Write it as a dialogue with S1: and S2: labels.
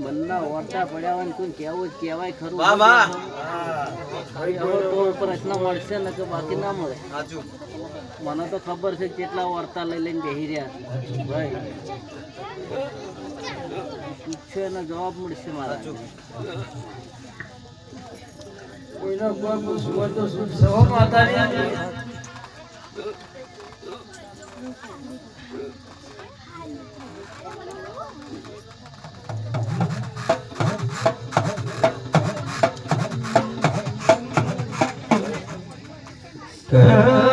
S1: મનના ઓરતા પડ્યા હોય કોઈ કેવું કહેવાય ખરું પ્રશ્ન મળશે ને કે બાકી ના મળે. મને તો ખબર છે કેટલા વાર્તા લઈ લઈને બેસી રહ્યા છે ભાઈ. પૂછશે એનો જવાબ મળશે મારા.
S2: કોઈનો કોઈ પૂછવું તો શું સહો માતાની